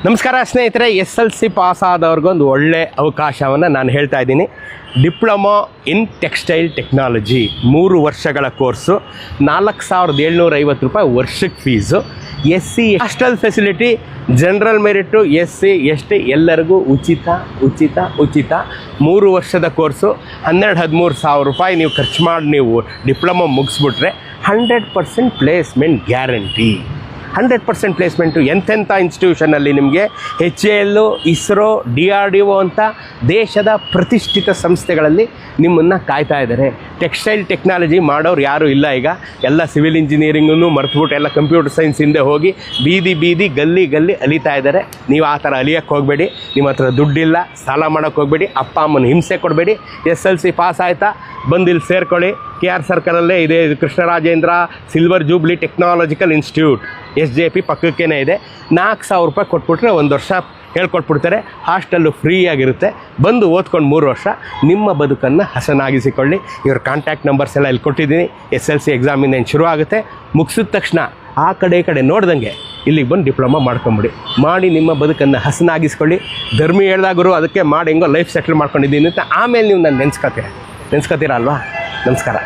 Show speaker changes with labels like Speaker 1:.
Speaker 1: ನಮಸ್ಕಾರ ಸ್ನೇಹಿತರೆ, SLC pass ಆದವ್ರಿಗೊಂದು ಒಳ್ಳೆ ಅವಕಾಶವನ್ನು ನಾನು ಹೇಳ್ತಾ ಇದ್ದೀನಿ. ಡಿಪ್ಲೊಮಾ ಇನ್ ಟೆಕ್ಸ್ಟೈಲ್ ಟೆಕ್ನಾಲಜಿ 3 ವರ್ಷಗಳ ಕೋರ್ಸು, 4750 ರೂಪಾಯಿ ವರ್ಷಕ್ಕೆ fees. SC hostel facility, general merit, SC ST ಎಲ್ಲರಿಗೂ ಉಚಿತ 3 ವರ್ಷದ ಕೋರ್ಸು. 12-13 ಸಾವಿರ ರೂಪಾಯಿ ನೀವು ಖರ್ಚು ಮಾಡಿ ನೀವು ಡಿಪ್ಲೊಮಾ ಮುಗಿಸ್ಬಿಟ್ರೆ 100% ಪ್ಲೇಸ್ಮೆಂಟ್ ಗ್ಯಾರಂಟಿ. 100% ಪ್ಲೇಸ್ಮೆಂಟು ಎಂತೆಂಥ ಇನ್ಸ್ಟಿಟ್ಯೂಷನಲ್ಲಿ ನಿಮಗೆ HAL, ISRO, DRDO ಅಂತ ದೇಶದ ಪ್ರತಿಷ್ಠಿತ ಸಂಸ್ಥೆಗಳಲ್ಲಿ ನಿಮ್ಮನ್ನು ಕಾಯ್ತಾ ಇದ್ದಾರೆ. ಟೆಕ್ಸ್ಟೈಲ್ ಟೆಕ್ನಾಲಜಿ ಮಾಡೋರು ಯಾರೂ ಇಲ್ಲ ಈಗ. ಎಲ್ಲ ಸಿವಿಲ್ ಇಂಜಿನಿಯರಿಂಗನ್ನು ಮರೆತುಬಿಟ್ಟು ಎಲ್ಲ ಕಂಪ್ಯೂಟರ್ ಸೈನ್ಸ್ ಹಿಂದೆ ಹೋಗಿ ಬೀದಿ ಗಲ್ಲಿ ಅಲಿತಾ ಇದ್ದಾರೆ. ನೀವು ಆ ಥರ ಅಲಿಯೋಕ್ಕೆ ಹೋಗಬೇಡಿ. ನಿಮ್ಮ ಹತ್ರ ದುಡ್ಡಿಲ್ಲ, ಸಾಲ ಮಾಡೋಕ್ಕೆ ಹೋಗಬೇಡಿ, ಅಪ್ಪ ಅಮ್ಮನ ಹಿಂಸೆ ಕೊಡಬೇಡಿ. SLC ಪಾಸ್ ಆಯಿತಾ, ಬಂದು ಇಲ್ಲಿ ಸೇರ್ಕೊಳ್ಳಿ. KR ಸರ್ಕಲಲ್ಲೇ ಇದೆ Krishnarajendra silver jubilee technological institute, SJP ಪಕ್ಕಕ್ಕೇ ಇದೆ. 4000 ರೂಪಾಯಿ ಕೊಟ್ಬಿಟ್ರೆ 1 ವರ್ಷ ಹೇಳ್ಕೊಟ್ಬಿಡ್ತಾರೆ. ಹಾಸ್ಟೆಲ್ಲು ಫ್ರೀಯಾಗಿರುತ್ತೆ. ಬಂದು ಓದ್ಕೊಂಡು 3 ವರ್ಷ ನಿಮ್ಮ ಬದುಕನ್ನು ಹಸನಾಗಿಸಿಕೊಳ್ಳಿ. ಇವ್ರ ಕಾಂಟ್ಯಾಕ್ಟ್ ನಂಬರ್ಸ್ ಎಲ್ಲ ಇಲ್ಲಿ ಕೊಟ್ಟಿದ್ದೀನಿ. SLC ಎಕ್ಸಾಮ್ ಇನ್ನೇನು ಶುರು ಆಗುತ್ತೆ. ಮುಗಿಸಿದ ತಕ್ಷಣ ಆ ಕಡೆ ನೋಡ್ದಂಗೆ ಇಲ್ಲಿಗೆ ಬಂದು ಡಿಪ್ಲೊಮಾ ಮಾಡಿ ನಿಮ್ಮ ಬದುಕನ್ನು ಹಸನಾಗಿಸ್ಕೊಳ್ಳಿ. ಧರ್ಮಿ ಹೇಳ್ದಾಗರು ಅದಕ್ಕೆ ಮಾಡಿ ಹೆಂಗೋ ಲೈಫ್ ಸೆಟ್ಲ್ ಮಾಡ್ಕೊಂಡಿದ್ದೀನಿ ಅಂತ ಆಮೇಲೆ ನೀವು ನಾನು ನೆನೆಸ್ಕೊತೀರ ಅಲ್ವಾ? ನಮಸ್ಕಾರ.